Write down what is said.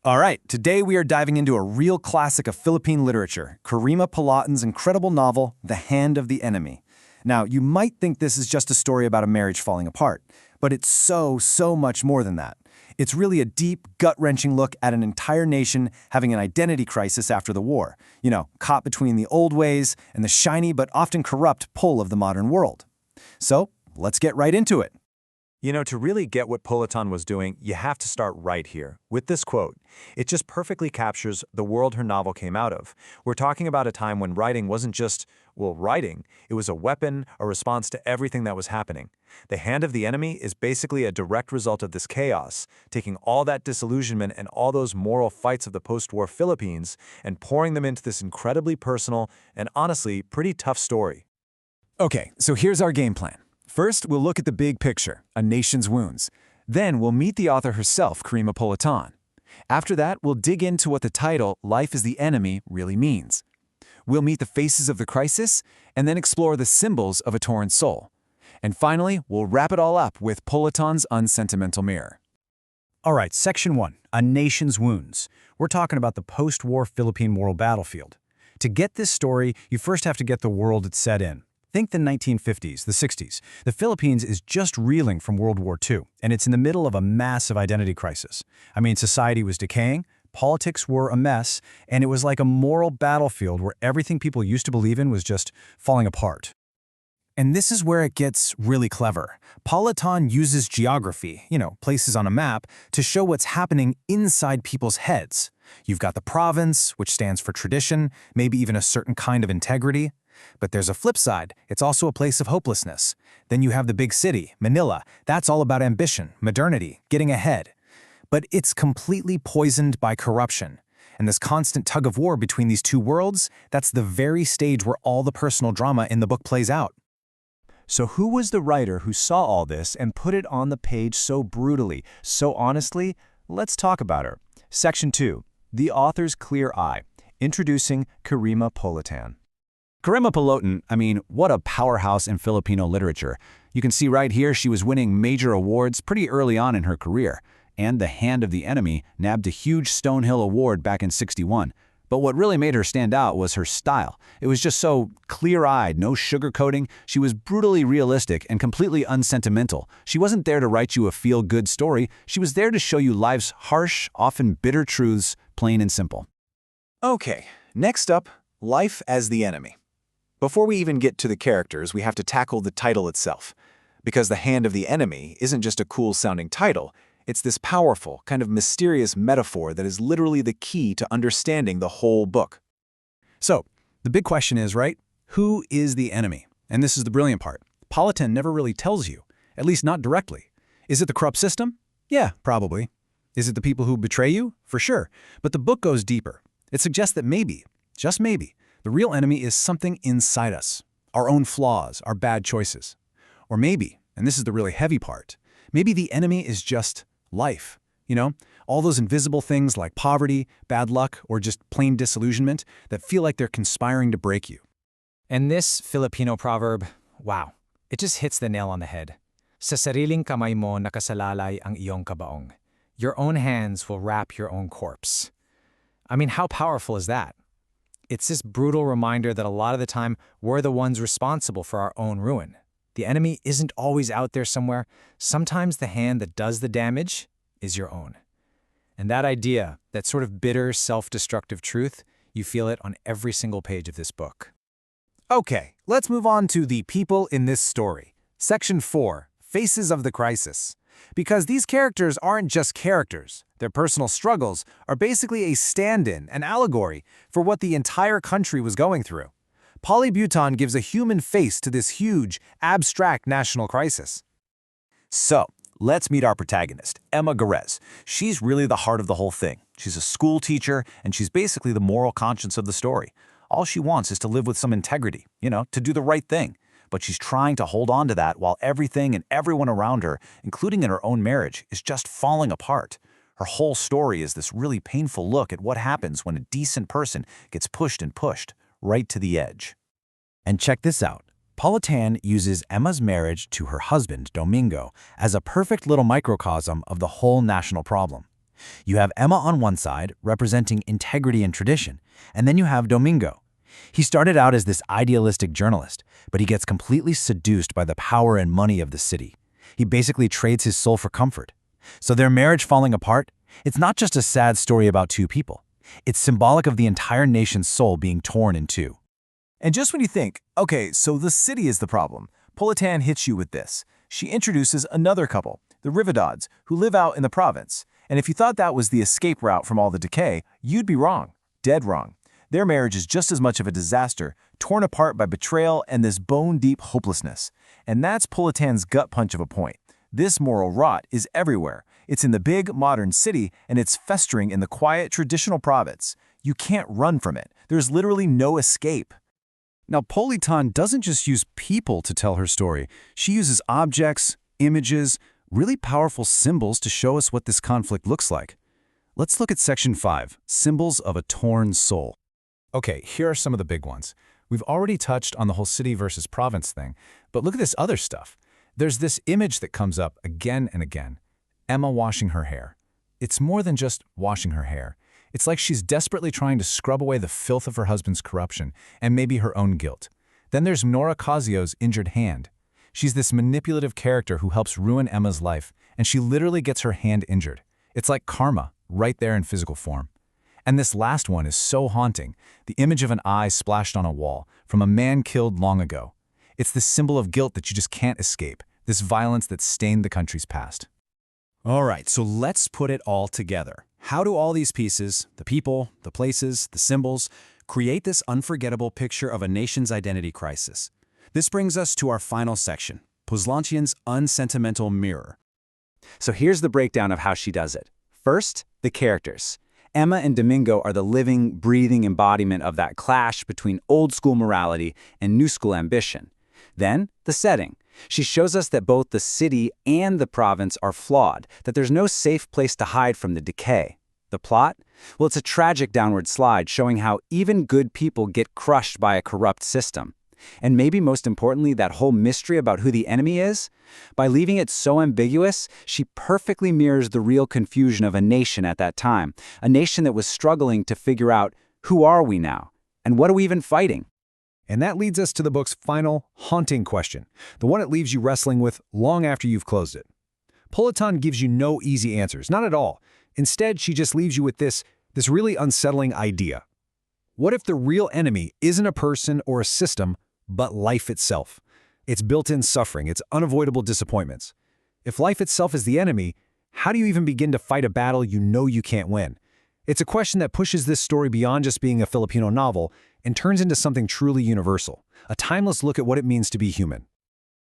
All right, today we are diving into a real classic of Philippine literature, Kerima Polotan's incredible novel, The Hand of the Enemy. Now, you might think this is just a story about a marriage falling apart, but it's so much more than that. It's really a deep, gut-wrenching look at an entire nation having an identity crisis after the war, caught between the old ways and the shiny but often corrupt pull of the modern world. So, let's get right into it. To really get what Polotan was doing, you have to start right here, with this quote. It just perfectly captures the world her novel came out of. We're talking about a time when writing wasn't just, writing. It was a weapon, a response to everything that was happening. The Hand of the Enemy is basically a direct result of this chaos, taking all that disillusionment and all those moral fights of the post-war Philippines and pouring them into this incredibly personal and honestly pretty tough story. Okay, so here's our game plan. First, we'll look at the big picture, a nation's wounds. Then we'll meet the author herself, Kerima Polotan. After that, we'll dig into what the title, Life is the Enemy, really means. We'll meet the faces of the crisis, and then explore the symbols of a torn soul. And finally, we'll wrap it all up with Polotan's unsentimental mirror. All right, Section 1, A Nation's Wounds. We're talking about the post-war Philippine moral battlefield. To get this story, you first have to get the world it's set in. Think the 1950s, the 60s. The Philippines is just reeling from World War II, and it's in the middle of a massive identity crisis. Society was decaying, politics were a mess, and it was like a moral battlefield where everything people used to believe in was just falling apart. And this is where it gets really clever. Polotan uses geography, places on a map, to show what's happening inside people's heads. You've got the province, which stands for tradition, maybe even a certain kind of integrity. But there's a flip side. It's also a place of hopelessness. Then you have the big city, Manila. That's all about ambition, modernity, getting ahead. But it's completely poisoned by corruption. And this constant tug of war between these two worlds, that's the very stage where all the personal drama in the book plays out. So who was the writer who saw all this and put it on the page so brutally, so honestly? Let's talk about her. Section 2, The Author's Clear Eye, introducing Kerima Polotan. Kerima Polotan, what a powerhouse in Filipino literature. You can see right here she was winning major awards pretty early on in her career, and The Hand of the Enemy nabbed a huge Stonehill Award back in '61. But what really made her stand out was her style. It was just so clear-eyed, no sugarcoating. She was brutally realistic and completely unsentimental. She wasn't there to write you a feel-good story. She was there to show you life's harsh, often bitter truths, plain and simple. Okay, next up, Life as the Enemy. Before we even get to the characters, we have to tackle the title itself. Because The Hand of the Enemy isn't just a cool-sounding title, it's this powerful, kind of mysterious metaphor that is literally the key to understanding the whole book. So, the big question is, right? Who is the enemy? And this is the brilliant part. Polotan never really tells you, at least not directly. Is it the corrupt system? Yeah, probably. Is it the people who betray you? For sure. But the book goes deeper. It suggests that maybe, just maybe, the real enemy is something inside us, our own flaws, our bad choices. Or maybe, and this is the really heavy part, maybe the enemy is just life. All those invisible things like poverty, bad luck, or just plain disillusionment that feel like they're conspiring to break you. And this Filipino proverb, wow, it just hits the nail on the head. Sa sariling kamay mo nakasalalay ang iyong kabaong. Your own hands will wrap your own corpse. How powerful is that? It's this brutal reminder that a lot of the time, we're the ones responsible for our own ruin. The enemy isn't always out there somewhere. Sometimes the hand that does the damage is your own. And that idea, that sort of bitter, self-destructive truth, you feel it on every single page of this book. Okay, let's move on to the people in this story. Section 4, Faces of the Crisis. Because these characters aren't just characters. Their personal struggles are basically a stand-in, an allegory, for what the entire country was going through. Polotan gives a human face to this huge, abstract national crisis. So, let's meet our protagonist, Emma Garez. She's really the heart of the whole thing. She's a school teacher, and she's basically the moral conscience of the story. All she wants is to live with some integrity, to do the right thing. But she's trying to hold on to that while everything and everyone around her, including in her own marriage, is just falling apart. Her whole story is this really painful look at what happens when a decent person gets pushed and pushed right to the edge. And check this out. Polotan uses Emma's marriage to her husband, Domingo, as a perfect little microcosm of the whole national problem. You have Emma on one side, representing integrity and tradition, and then you have Domingo. He started out as this idealistic journalist, but he gets completely seduced by the power and money of the city. He basically trades his soul for comfort. So their marriage falling apart, it's not just a sad story about two people. It's symbolic of the entire nation's soul being torn in two. And just when you think, okay, so the city is the problem, Polotan hits you with this. She introduces another couple, the Rivedods, who live out in the province. And if you thought that was the escape route from all the decay, you'd be wrong. Dead wrong. Their marriage is just as much of a disaster, torn apart by betrayal and this bone-deep hopelessness. And that's Polotan's gut punch of a point. This moral rot is everywhere. It's in the big, modern city, and it's festering in the quiet, traditional province. You can't run from it. There's literally no escape. Now, Polotan doesn't just use people to tell her story. She uses objects, images, really powerful symbols to show us what this conflict looks like. Let's look at Section 5, Symbols of a Torn Soul. Okay, here are some of the big ones. We've already touched on the whole city versus province thing, but look at this other stuff. There's this image that comes up again and again. Emma washing her hair. It's more than just washing her hair. It's like she's desperately trying to scrub away the filth of her husband's corruption and maybe her own guilt. Then there's Nora Casio's injured hand. She's this manipulative character who helps ruin Emma's life, and she literally gets her hand injured. It's like karma, right there in physical form. And this last one is so haunting, the image of an eye splashed on a wall, from a man killed long ago. It's this symbol of guilt that you just can't escape, this violence that stained the country's past. All right, so let's put it all together. How do all these pieces, the people, the places, the symbols, create this unforgettable picture of a nation's identity crisis? This brings us to our final section, Poslantian's unsentimental mirror. So here's the breakdown of how she does it. First, the characters. Emma and Domingo are the living, breathing embodiment of that clash between old-school morality and new-school ambition. Then, the setting. She shows us that both the city and the province are flawed, that there's no safe place to hide from the decay. The plot? Well, it's a tragic downward slide showing how even good people get crushed by a corrupt system. And maybe most importantly, that whole mystery about who the enemy is? By leaving it so ambiguous, she perfectly mirrors the real confusion of a nation at that time, a nation that was struggling to figure out, who are we now? And what are we even fighting? And that leads us to the book's final, haunting question, the one it leaves you wrestling with long after you've closed it. Polotan gives you no easy answers, not at all. Instead, she just leaves you with this really unsettling idea. What if the real enemy isn't a person or a system, but life itself? Its built-in suffering, its unavoidable disappointments. If life itself is the enemy, how do you even begin to fight a battle you know you can't win? It's a question that pushes this story beyond just being a Filipino novel and turns into something truly universal, a timeless look at what it means to be human.